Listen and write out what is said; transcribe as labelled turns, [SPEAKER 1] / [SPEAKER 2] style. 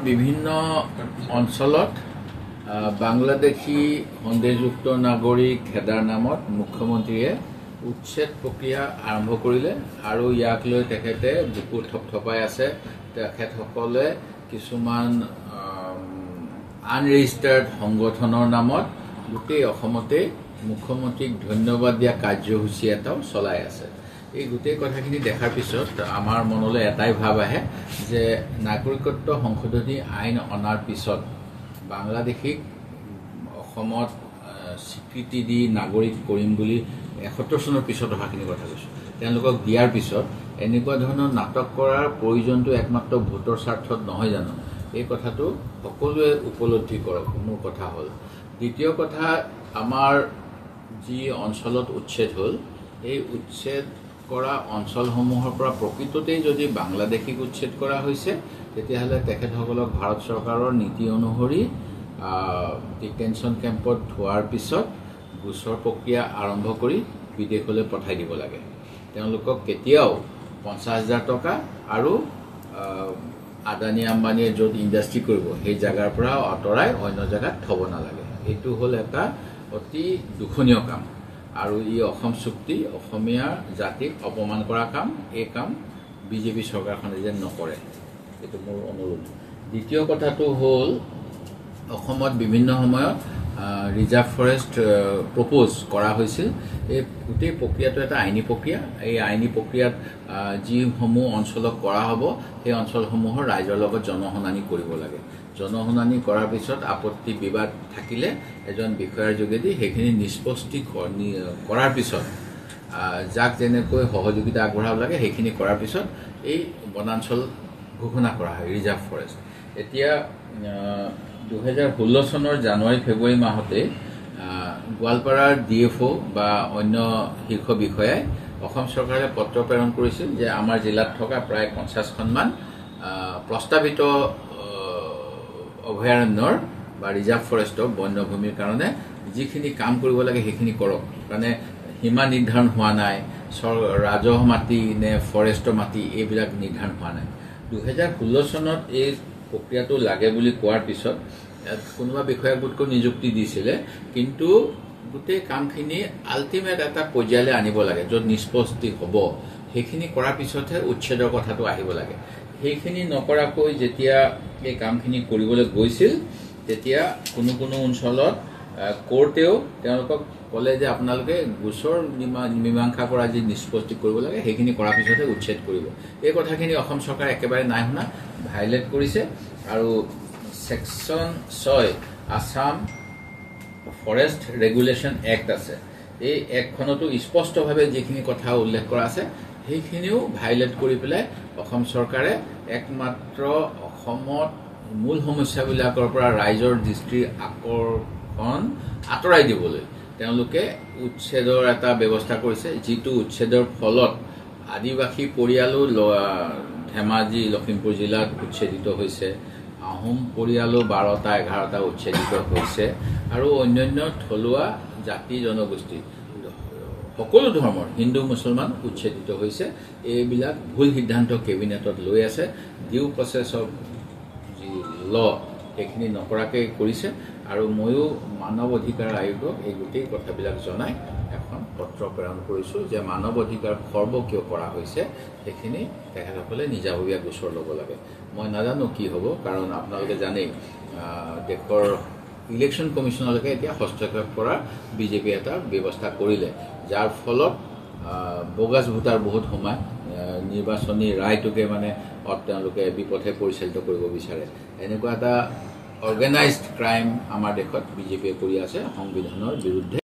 [SPEAKER 1] বিভিন্ন অঞ্চলত বাংলাদেশী সন্দেহযুক্ত নাগৰিক খেদাৰ নামত মুখ্যমন্ত্ৰীয়ে উচ্ছেদ প্ৰক্ৰিয়া আৰম্ভ কৰিলে আৰু ইয়াক লৈ তেখেতে বুকু থপথপাই আছে। তেখেতসকলে কিছুমান আনৰেজিষ্টাৰ্ড সংগঠনৰ নামত গোটেই অসমতে মুখ্যমন্ত্ৰীক ধন্যবাদ দিয়া কাৰ্যসূচী এটাও চলাই আছে। এই গোটেই কথাখিনি দেখাৰ পিছত আমাৰ মনলৈ এটাই ভাৱ আহে যে নাগৰিকত্ব সংশোধনী আইন অনাৰ পিছত বাংলাদেশীক অসমত স্বীকৃতি দি নাগৰিক কৰিম বুলি ৭১ চনৰ পিছত অহাখিনি কথা কৈছোঁ। তেওঁলোকক দিয়াৰ পিছত এনেকুৱা ধৰণৰ নাটক কৰাৰ প্ৰয়োজনটো একমাত্ৰ ভোটৰ স্বাৰ্থত নহয় জানো? এই কথাটো সকলোৱে উপলব্ধি কৰক। মোৰ কথা হ'ল দ্বিতীয় কথা, আমাৰ যি অঞ্চলত উচ্ছেদ হ'ল, এই উচ্ছেদ কৰা অঞ্চলসমূহৰ পৰা প্ৰকৃততেই যদি বাংলাদেশীক উচ্ছেদ কৰা হৈছে, তেতিয়াহ'লে তেখেতসকলক ভাৰত চৰকাৰৰ নীতি অনুসৰি ডিটেনশ্যন কেম্পত থোৱাৰ পিছত গোচৰ প্ৰক্ৰিয়া আৰম্ভ কৰি বিদেশলৈ পঠাই দিব লাগে। তেওঁলোকক কেতিয়াও ৫০,০০০ টকা আৰু আদানী আম্বানীয়ে য'ত ইণ্ডাষ্ট্ৰি কৰিব সেই জেগাৰ পৰা আঁতৰাই অন্য জেগাত থ'ব নালাগে। এইটো হ'ল এটা অতি দুখনীয় কাম আৰু ই অসম চুক্তি, অসমীয়া জাতিক অপমান কৰা কাম। এই কাম বিজেপি চৰকাৰখনে যেন নকৰে, এইটো মোৰ অনুৰোধ। দ্বিতীয় কথাটো হ'ল অসমত বিভিন্ন সময়ত ৰিজাৰ্ভ ফৰেষ্ট প্ৰপ'জ কৰা হৈছিল। এই গোটেই প্ৰক্ৰিয়াটো এটা আইনী প্ৰক্ৰিয়া। এই আইনী প্ৰক্ৰিয়াত যিসমূহ অঞ্চলত কৰা হ'ব সেই অঞ্চলসমূহৰ ৰাইজৰ লগত জনশুনানি কৰিব লাগে। জনশুনানি কৰাৰ পিছত আপত্তি বিবাদ থাকিলে এজন বিষয়াৰ যোগেদি সেইখিনি নিষ্পত্তি কৰাৰ পিছত যাক যেনেকৈ সহযোগিতা আগবঢ়াব লাগে সেইখিনি কৰাৰ পিছত এই বনাঞ্চল ঘোষণা কৰা হয়, ৰিজাৰ্ভ ফৰেষ্ট। এতিয়া ২০১৬ চনৰ জানুৱাৰী ফেব্ৰুৱাৰী মাহতে গোৱালপাৰাৰ DFO বা অন্য শীৰ্ষ বিষয়াই অসম চৰকাৰে পত্ৰ প্ৰেৰণ কৰিছিল যে আমাৰ জিলাত থকা প্ৰায় ৫০খনমান প্ৰস্তাৱিত অভয়াৰণ্যৰ বা ৰিজাৰ্ভ ফৰেষ্টৰ বন্যভূমিৰ কাৰণে যিখিনি কাম কৰিব লাগে সেইখিনি কৰক। মানে সীমা নিৰ্ধাৰণ হোৱা নাই, ৰাজহ মাটি নে ফৰেষ্টৰ মাটি এইবিলাক নিৰ্ধাৰণ হোৱা নাই। ২০১৬ চনত এই প্ৰক্ৰিয়াটো লাগে বুলি কোৱাৰ পিছত কোনোবা বিষয়াক গোটকৈ নিযুক্তি দিছিলে, কিন্তু গোটেই কামখিনি আল্টিমেট এটা পৰ্যায়লৈ আনিব লাগে য'ত নিষ্পত্তি হ'ব। সেইখিনি কৰাৰ পিছতহে উচ্ছেদৰ কথাটো আহিব লাগে। সেইখিনি নকৰাকৈ যেতিয়া এই কামখিনি কৰিবলৈ গৈছিল, তেতিয়া কোনো অঞ্চলত কোৰ্টেও তেওঁলোকক ক'লে যে আপোনালোকে গোচৰ মীমাংসা কৰা যি নিষ্পত্তি কৰিব লাগে সেইখিনি কৰাৰ পিছতহে উচ্ছেদ কৰিব। এই কথাখিনি অসম চৰকাৰে একেবাৰে নাই শুনা, ভাইলেট কৰিছে। আৰু section ৬ Assam forest regulation act আছে, এই এক্টখনতো স্পষ্টভাৱে যিখিনি কথা উল্লেখ কৰা আছে সেইখিনিও ভাইলেট কৰি পেলাই অসম চৰকাৰে একমাত্ৰ অসমত মূল সমস্যাবিলাকৰ পৰা ৰাইজৰ দৃষ্টিৰ আকৰ্ষণ আঁতৰাই দিবলৈ তেওঁলোকে উচ্ছেদৰ এটা ব্যৱস্থা কৰিছে, যিটো উচ্ছেদৰ ফলত আদিবাসী পৰিয়ালো ধেমাজি লখিমপুৰ জিলাত উচ্ছেদিত হৈছে, আহোম পৰিয়ালো ১২টা ১১টা উচ্ছেদিত হৈছে আৰু অন্যান্য থলুৱা জাতি জনগোষ্ঠী সকলো ধৰ্মৰ হিন্দু মুছলমান উচ্ছেদিত হৈছে। এইবিলাক ভুল সিদ্ধান্ত কেবিনেটত লৈ আছে। ডিউ প্ৰচেছ অফ যি ল সেইখিনি নকৰাকৈ কৰিছে। আৰু ময়ো মানৱ অধিকাৰ আয়োগক এই গোটেই কথাবিলাক জনাই এখন পত্ৰ প্ৰেৰণ কৰিছোঁ যে মানৱ অধিকাৰ খৰ্ব কিয় কৰা হৈছে সেইখিনি তেখেতসকলে নিজাববীয়া গোচৰ ল'ব লাগে। মই নাজানো কি হ'ব, কাৰণ আপোনালোকে জানেই দেশৰ ইলেকশ্যন কমিশ্যনলৈকে এতিয়া হস্তক্ষেপ কৰাৰ বিজেপি এটা ব্যৱস্থা কৰিলে, যাৰ ফলত বগাজ ভোটাৰ বহুত সোমায় নিৰ্বাচনী ৰায়টোকে মানে তেওঁলোকে বিপথে পৰিচালিত কৰিব বিচাৰে। এনেকুৱা এটা অৰ্গেনাইজড ক্ৰাইম আমাৰ দেশত বিজেপিয়ে কৰি আছে সংবিধানৰ বিৰুদ্ধে।